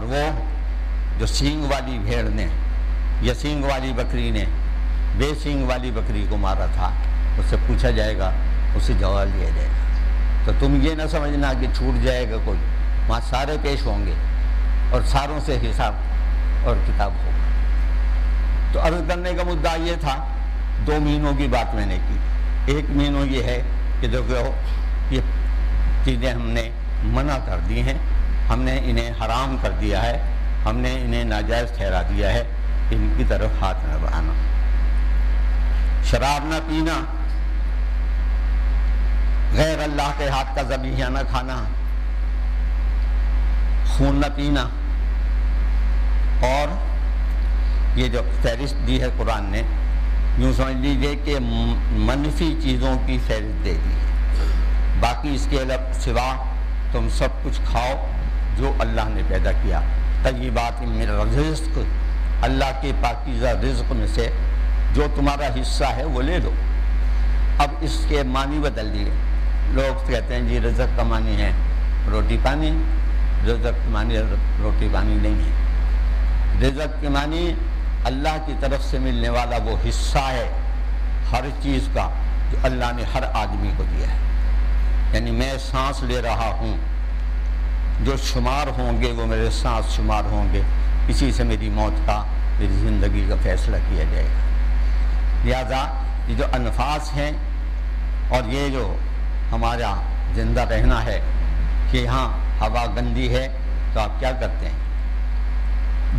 وہ جو سینگ والی بھیڑ نے یا سینگ والی بکری نے بے سینگ والی بکری کو مارا تھا، اس سے پوچھا جائے گا، اسے جواب دیا جائے گا۔ تو تم یہ نہ سمجھنا کہ چھوٹ جائے گا کوئی، وہاں سارے پیش ہوں گے اور ساروں سے حساب اور کتاب ہوگا۔ تو عرض کرنے کا مدعا یہ تھا، دو مینوں کی بات میں نے کی۔ ایک مینوں یہ ہے کہ دیکھو یہ چیزیں ہم نے منع کر دی ہیں، ہم نے انہیں حرام کر دیا ہے، ہم نے انہیں ناجائز ٹھہرا دیا ہے، ان کی طرف ہاتھ نہ بڑھانا، شراب نہ پینا، غیر اللہ کے ہاتھ کا ذبیحہ نہ کھانا، خون نہ پینا، اور یہ جو فہرست دی ہے قرآن نے، یوں سمجھ لیجیے کہ منفی چیزوں کی فہرست دے دی ہے۔ باقی اس کے سوا تم سب کچھ کھاؤ جو اللہ نے پیدا کیا، طیبات من الرزق، اللہ کے پاکیزہ رزق میں سے جو تمہارا حصہ ہے وہ لے لو۔ اب اس کے معنی بدل دیے، لوگ کہتے ہیں جی رزق کا معنی ہے روٹی پانی، رزق کے معنی روٹی پانی نہیں ہے۔ رزق کے معنی اللہ کی طرف سے ملنے والا وہ حصہ ہے ہر چیز کا جو اللہ نے ہر آدمی کو دیا ہے۔ یعنی میں سانس لے رہا ہوں، جو شمار ہوں گے وہ میرے سانس شمار ہوں گے، اسی سے میری موت کا، میری زندگی کا فیصلہ کیا جائے گا۔ لہذا یہ جو انفاس ہیں اور یہ جو ہمارا زندہ رہنا ہے کہ یہاں ہوا گندی ہے تو آپ کیا کرتے ہیں؟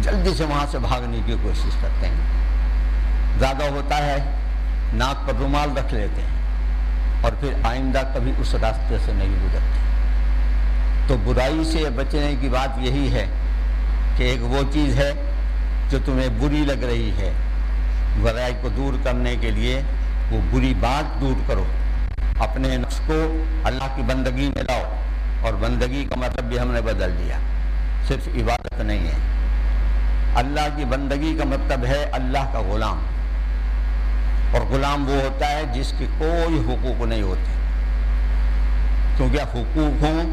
جلدی سے وہاں سے بھاگنے کی کوشش کرتے ہیں، زیادہ ہوتا ہے ناک پر رومال رکھ لیتے ہیں اور پھر آئندہ کبھی اس راستے سے نہیں گزرتے۔ تو برائی سے بچنے کی بات یہی ہے کہ ایک وہ چیز ہے جو تمہیں بری لگ رہی ہے، برائی کو دور کرنے کے لیے وہ بری بات دور کرو، اپنے نفس کو اللہ کی بندگی میں لاؤ، اور بندگی کا مطلب بھی ہم نے بدل دیا، صرف عبادت نہیں ہے۔ اللہ کی بندگی کا مطلب ہے اللہ کا غلام، اور غلام وہ ہوتا ہے جس کے کوئی حقوق نہیں ہوتے، کیونکہ حقوق ہوں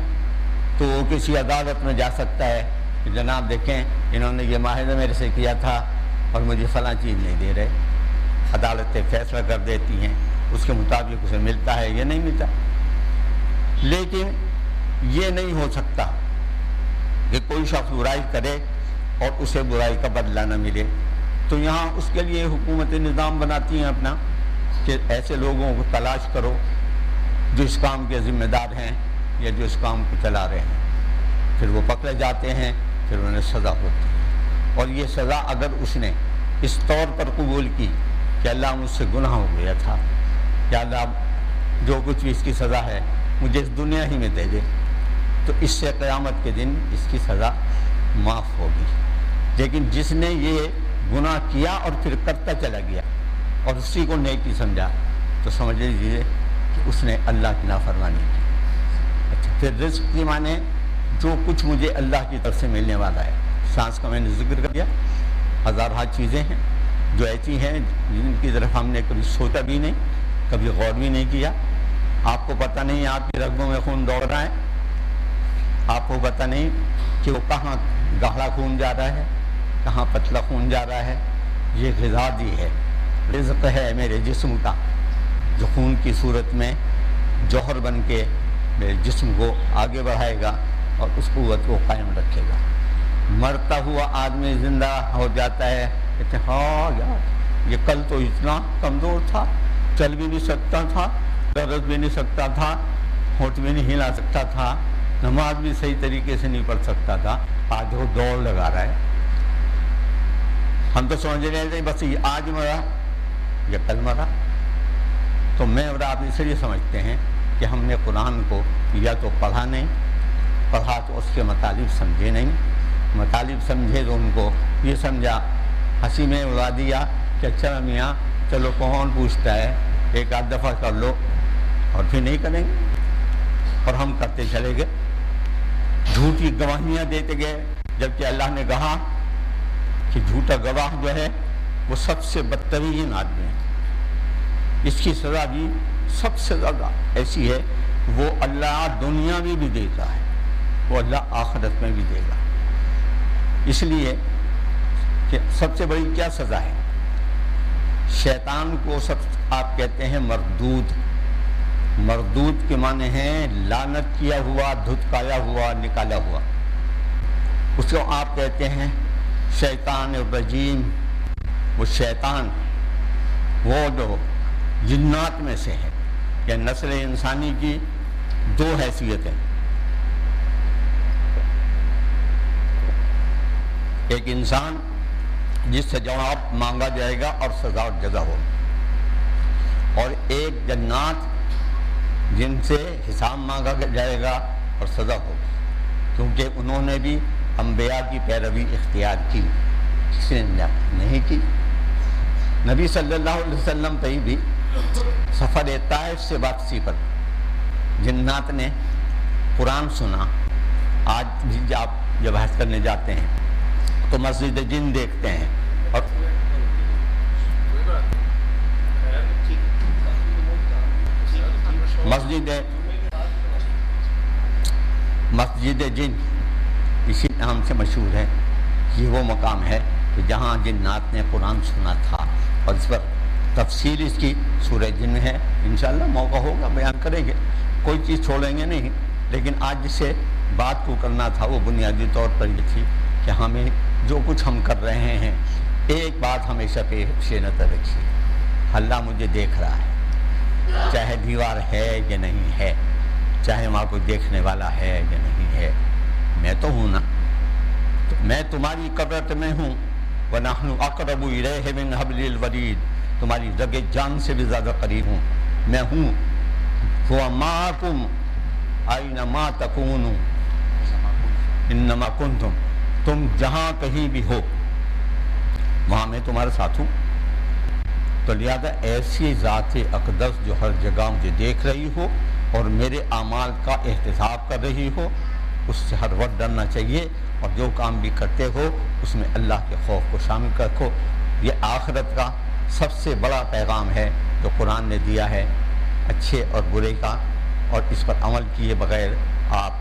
تو وہ کسی عدالت میں جا سکتا ہے کہ جناب دیکھیں انہوں نے یہ معاہدہ میرے سے کیا تھا اور مجھے فلاں چیز نہیں دے رہے، عدالتیں فیصلہ کر دیتی ہیں، اس کے مطابق اسے ملتا ہے یا نہیں ملتا۔ لیکن یہ نہیں ہو سکتا کہ کوئی شخص برائی کرے اور اسے برائی کا بدلہ نہ ملے۔ تو یہاں اس کے لیے حکومت نظام بناتی ہیں اپنا کہ ایسے لوگوں کو تلاش کرو جو اس کام کے ذمہ دار ہیں یا جو اس کام کو چلا رہے ہیں، پھر وہ پکڑے جاتے ہیں، پھر انہیں سزا ہوتی ہے۔ اور یہ سزا اگر اس نے اس طور پر قبول کی کہ اللہ مجھ سے گناہ ہو گیا تھا، یا اللہ جو کچھ بھی اس کی سزا ہے مجھے اس دنیا ہی میں دے دے، تو اس سے قیامت کے دن اس کی سزا معاف ہوگی۔ لیکن جس نے یہ گناہ کیا اور پھر کرتا چلا گیا اور اسی کو نیکی سمجھا، تو سمجھ لیجیے کہ اس نے اللہ کی نافرمانی کی۔ اچھا، پھر رزق کی معنی جو کچھ مجھے اللہ کی طرف سے ملنے والا ہے۔ سانس کا میں نے ذکر کر دیا، ہزارہ چیزیں ہیں جو ایسی ہیں جن کی طرف ہم نے کبھی سوچا بھی نہیں، کبھی غور بھی نہیں کیا۔ آپ کو پتہ نہیں آپ کی رگوں میں خون دوڑ رہا ہے، آپ کو پتہ نہیں کہ وہ کہاں گاڑھا خون جا رہا ہے، کہاں پتلا خون جا رہا ہے۔ یہ غذا دی ہے، رزق ہے میرے جسم کا، جو خون کی صورت میں جوہر بن کے میرے جسم کو آگے بڑھائے گا اور اس قوت کو قائم رکھے گا۔ مرتا ہوا آدمی زندہ ہو جاتا ہے، کہتے ہیں ہاں یار یہ کل تو اتنا کمزور تھا، چل بھی نہیں سکتا تھا، درد بھی نہیں سکتا تھا، ہونٹ بھی نہیں ہلا سکتا تھا، نماز بھی صحیح طریقے سے نہیں پڑھ سکتا تھا، آج وہ دوڑ لگا رہا ہے۔ ہم تو سمجھ رہے تھے بس یہ آج مرا یا کل مرا۔ تو میں اور آپ اس لیے سمجھتے ہیں کہ ہم نے قرآن کو یا تو پڑھا نہیں، پڑھا تو اس کے مطالب سمجھے نہیں، مطالب سمجھے تو ان کو یہ سمجھا، ہنسی میں اڑا دیا کہ اچھا میاں چلو کون پوچھتا ہے، ایک آدھ دفعہ کر لو اور پھر نہیں کریں گے، اور ہم کرتے چلے گئے، جھوٹی گواہیاں دیتے گئے، جبکہ اللہ نے کہا کہ جھوٹا گواہ جو ہے وہ سب سے بدترین آدمی ہے، اس کی سزا بھی سب سے زیادہ ایسی ہے، وہ اللہ دنیا میں بھی دیتا ہے، وہ اللہ آخرت میں بھی دے گا۔ اس لیے کہ سب سے بڑی کیا سزا ہے؟ شیطان کو آپ کہتے ہیں مردود. مردود کے معنی ہیں لعنت کیا ہوا، دھتکایا ہوا، نکالا ہوا. اس کو آپ کہتے ہیں شیطان الرجیم. وہ شیطان وہ جو جنات میں سے ہے. یا نسل انسانی کی دو حیثیتیں، ایک انسان جس سے جواب مانگا جائے گا اور سزا اور جزا ہوگی، اور ایک جنات جن سے حساب مانگا جائے گا اور سزا ہوگی، کیونکہ انہوں نے بھی انبیاء کی پیروی اختیار کی. کسی نے نہیں کی. نبی صلی اللہ علیہ وسلم پہ بھی سفر طائف سے واپسی پر جنات نے قرآن سنا. آج بھی آپ جب حج کرنے جاتے ہیں تو مسجد جن دیکھتے ہیں، اور مسجد جن اسی نام سے مشہور ہے. یہ وہ مقام ہے کہ جہاں جنات نے قرآن سنا تھا، اور اس پر تفصیل اس کی سورہ جن ہے. انشاءاللہ موقع ہوگا بیان کریں گے، کوئی چیز چھوڑیں گے نہیں. لیکن آج جس سے بات کو کرنا تھا وہ بنیادی طور پر یہ تھی کہ ہمیں جو کچھ ہم کر رہے ہیں ایک بات ہمیشہ پیش نظر رکھیے، اللہ مجھے دیکھ رہا ہے، چاہے دیوار ہے یا نہیں ہے، چاہے وہاں کوئی دیکھنے والا ہے یا نہیں ہے، میں تو ہوں نا. تو میں تمہاری قبرت میں ہوں. وَنَحْنُ أَقْرَبُ إِلَيْهِ مِنْ حَبْلِ الْوَرِيدِ، تمہاری رگ جان سے بھی زیادہ قریب ہوں. میں ہوں. هُوَ مَعَكُمْ أَيْنَمَا تَكُونُوا إِنَّمَا كُنْتُمْ، تم جہاں کہیں بھی ہو وہاں میں تمہارے ساتھ ہوں. تو لہذا ایسی ذات اقدس جو ہر جگہ مجھے دیکھ رہی ہو اور میرے اعمال کا احتساب کر رہی ہو، اس سے ہر وقت ڈرنا چاہیے. اور جو کام بھی کرتے ہو اس میں اللہ کے خوف کو شامل رکھو. یہ آخرت کا سب سے بڑا پیغام ہے جو قرآن نے دیا ہے، اچھے اور برے کا، اور اس پر عمل کیے بغیر آپ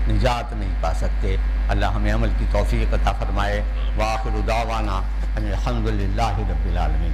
نجات نہیں پا سکتے. اللہ ہمیں عمل کی توفیق عطا فرمائے. وآخر دعوانا ان الحمد للہ رب العالمین.